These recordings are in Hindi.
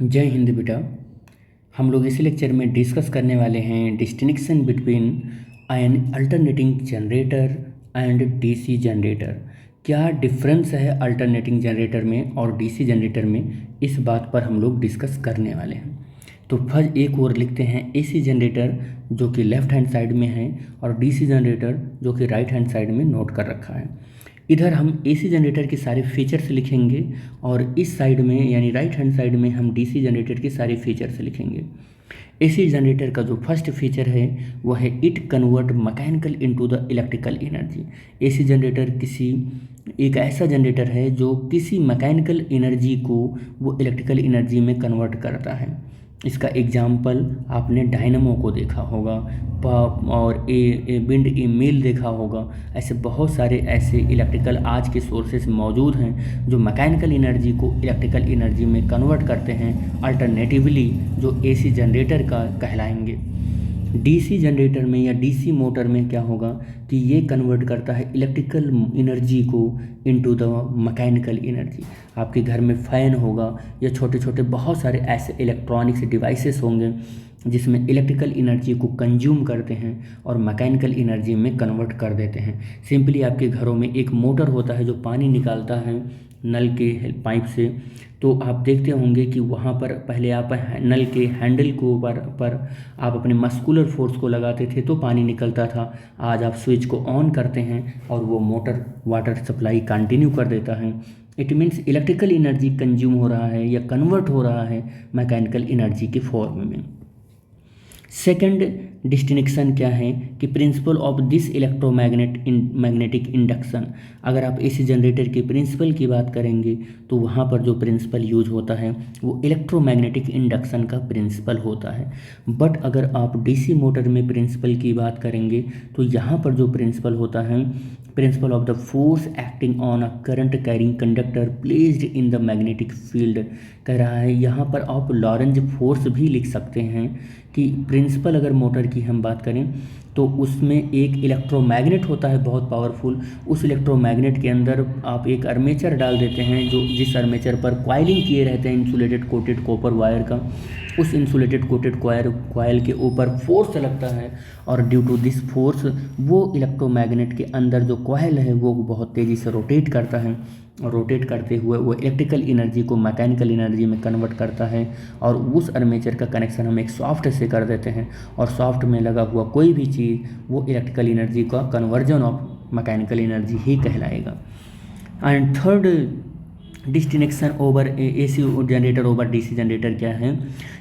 जय हिंद बेटा। हम लोग इस लेक्चर में डिस्कस करने वाले हैं distinction between N alternating generator and DC generator. क्या डिफरेंस है अल्टरनेटिंग जनरेटर में और डीसी जनरेटर में, इस बात पर हम लोग डिस्कस करने वाले हैं। तो फर्स्ट एक और लिखते हैं एसी जनरेटर जो कि लेफ़्ट हैंड साइड में है और डीसी जनरेटर जो कि राइट हैंड साइड में नोट कर रखा है। इधर हम एसी जनरेटर के सारे फीचर्स लिखेंगे और इस साइड में यानी राइट हैंड साइड में हम डीसी जनरेटर के सारे फीचर्स लिखेंगे। एसी जनरेटर का जो फर्स्ट फीचर है वह है it convert mechanical into the electrical energy. AC generator एक ऐसा जनरेटर है जो किसी मैकेनिकल एनर्जी को वो इलेक्ट्रिकल एनर्जी में कन्वर्ट करता है। इसका एग्जाम्पल आपने डायनमो को देखा होगा और विंड ए मिल देखा होगा। ऐसे बहुत सारे ऐसे इलेक्ट्रिकल आज के सोर्सेस मौजूद हैं जो मैकेनिकल एनर्जी को इलेक्ट्रिकल एनर्जी में कन्वर्ट करते हैं, अल्टरनेटिवली जो एसी जनरेटर का कहलाएंगे। डीसी जनरेटर में या डीसी मोटर में क्या होगा कि ये कन्वर्ट करता है इलेक्ट्रिकल एनर्जी को इनटू द मैकेनिकल एनर्जी। आपके घर में फ़ैन होगा या छोटे छोटे बहुत सारे ऐसे इलेक्ट्रॉनिक्स डिवाइसेस होंगे जिसमें इलेक्ट्रिकल एनर्जी को कंज्यूम करते हैं और मैकेनिकल एनर्जी में कन्वर्ट कर देते हैं। सिंपली आपके घरों में एक मोटर होता है जो पानी निकालता है नल के पाइप से। तो आप देखते होंगे कि वहाँ पर पहले आप नल के हैंडल को पर आप अपने मस्कुलर फोर्स को लगाते थे तो पानी निकलता था। आज आप स्विच को ऑन करते हैं और वो मोटर वाटर सप्लाई कंटिन्यू कर देता है। It means electrical energy consume हो रहा है या कन्वर्ट हो रहा है मैकेनिकल एनर्जी के फॉर्म में। सेकंड डिस्टिंक्शन क्या है कि principle of this magnetic induction. अगर आप एसी जनरेटर के प्रिंसिपल की बात करेंगे तो वहाँ पर जो प्रिंसिपल यूज होता है वो इलेक्ट्रोमैग्नेटिक इंडक्शन का प्रिंसिपल होता है। बट अगर आप डीसी मोटर में प्रिंसिपल की बात करेंगे तो यहाँ पर जो प्रिंसिपल होता है, principle of the force acting on a current carrying conductor placed in the magnetic field कह रहा है। यहाँ पर आप लॉरेंज फोर्स भी लिख सकते हैं कि प्रिंसिपल अगर मोटर की हम बात करें तो उसमें एक इलेक्ट्रोमैग्नेट होता है बहुत पावरफुल। उस इलेक्ट्रोमैग्नेट के अंदर आप एक आर्मेचर डाल देते हैं जो जिस आर्मेचर पर कॉइलिंग किए रहते हैं इंसुलेटेड कोटेड कॉपर वायर का। उस इंसुलेटेड कोटेड कॉयल के ऊपर फोर्स लगता है और ड्यू टू दिस फोर्स वो इलेक्ट्रोमैग्नेट के अंदर जो कॉयल है वो बहुत तेज़ी से रोटेट करता है और रोटेट करते हुए वो इलेक्ट्रिकल एनर्जी को मैकेनिकल एनर्जी में कन्वर्ट करता है। और उस आर्मेचर का कनेक्शन हम एक सॉफ्ट से कर देते हैं और सॉफ्ट में लगा हुआ कोई भी चीज़ वो इलेक्ट्रिकल एनर्जी का कन्वर्जन ऑफ मैकेनिकल एनर्जी ही कहलाएगा। And third distinction over AC generator over DC generator क्या है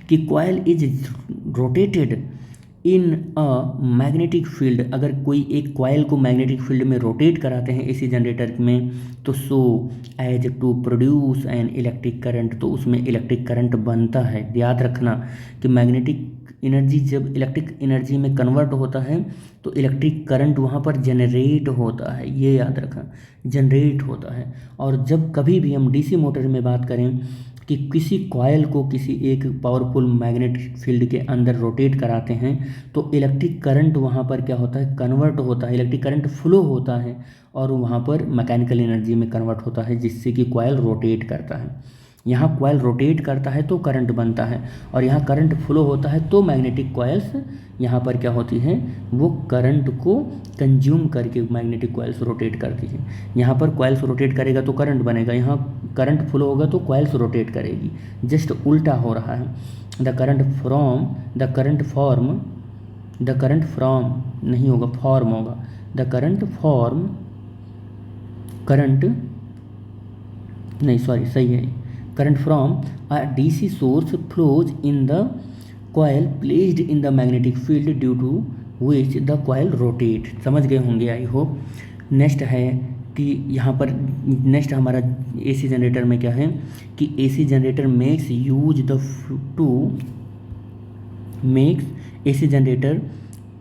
कि coil is rotated in a magnetic field. अगर कोई एक कॉयल को मैग्नेटिक फील्ड में रोटेट कराते हैं एसी जनरेटर में तो so as to produce an electric current, तो उसमें इलेक्ट्रिक करंट बनता है। याद रखना कि मैग्नेटिक एनर्जी जब इलेक्ट्रिक एनर्जी में कन्वर्ट होता है तो इलेक्ट्रिक करंट वहाँ पर जनरेट होता है, ये याद रखना, जनरेट होता है। और जब कभी भी हम डीसी मोटर में बात करें कि किसी कॉयल को किसी एक पावरफुल मैग्नेटिक फील्ड के अंदर रोटेट कराते हैं तो इलेक्ट्रिक करंट वहाँ पर क्या होता है, कन्वर्ट होता है, इलेक्ट्रिक करंट फ्लो होता है और वहाँ पर मैकेनिकल एनर्जी में कन्वर्ट होता है जिससे कि कॉयल रोटेट करता है। यहाँ कॉयल रोटेट करता है तो करंट बनता है और यहाँ करंट फ्लो होता है तो मैग्नेटिक कॉयल्स यहाँ पर क्या होती हैं, वो करंट को कंज्यूम करके मैग्नेटिक कॉयल्स रोटेट करती हैं। यहाँ पर कॉयल्स रोटेट करेगा तो करंट बनेगा, यहाँ करंट फ्लो होगा तो कॉयल्स रोटेट करेगी। जस्ट उल्टा हो रहा है। द करंट फ्रॉम नहीं होगा, फॉर्म होगा। द करंट नहीं, सॉरी, सही है। Current from a DC source flows in the coil placed in the magnetic field due to which the coil rotate. समझ गए होंगे आई होप। नेक्स्ट है कि यहाँ पर नेक्स्ट हमारा एसी जनरेटर में क्या है कि AC generator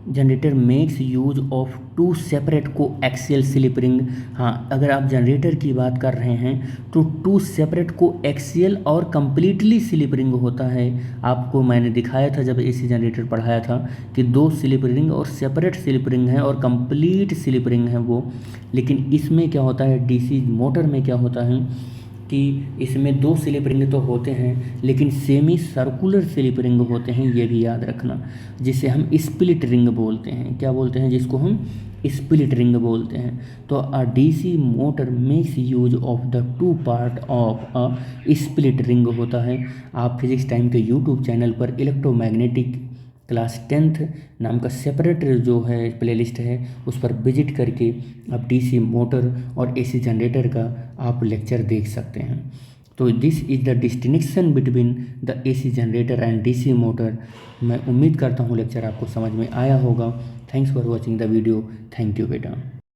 generator makes use of two separate coaxial slip ring. हाँ, अगर आप जनरेटर की बात कर रहे हैं तो टू सेपरेट को एक्सियल और कंप्लीटली स्लिप रिंग होता है। आपको मैंने दिखाया था जब एसी जनरेटर पढ़ाया था कि दो स्लिप रिंग और सेपरेट स्लिप रिंग है और कंप्लीट स्लिप रिंग है वो। लेकिन इसमें क्या होता है, डीसी मोटर में क्या होता है कि इसमें 2 स्लिप रिंग तो होते हैं लेकिन सेमी सर्कुलर स्लिप रिंग होते हैं, ये भी याद रखना, जिसे हम स्प्लिट रिंग बोलते हैं। क्या बोलते हैं? जिसको हम स्प्लिट रिंग बोलते हैं। तो a DC motor makes use of the 2 part of a split ring होता है। आप फिजिक्स टाइम के यूट्यूब चैनल पर इलेक्ट्रोमैग्नेटिक क्लास 10th नाम का सेपरेट जो है प्लेलिस्ट है, उस पर विजिट करके आप डीसी मोटर और एसी जनरेटर का आप लेक्चर देख सकते हैं। तो this is the distinction between the AC generator and DC motor. मैं उम्मीद करता हूँ लेक्चर आपको समझ में आया होगा। Thanks for watching the video. Thank you बेटा।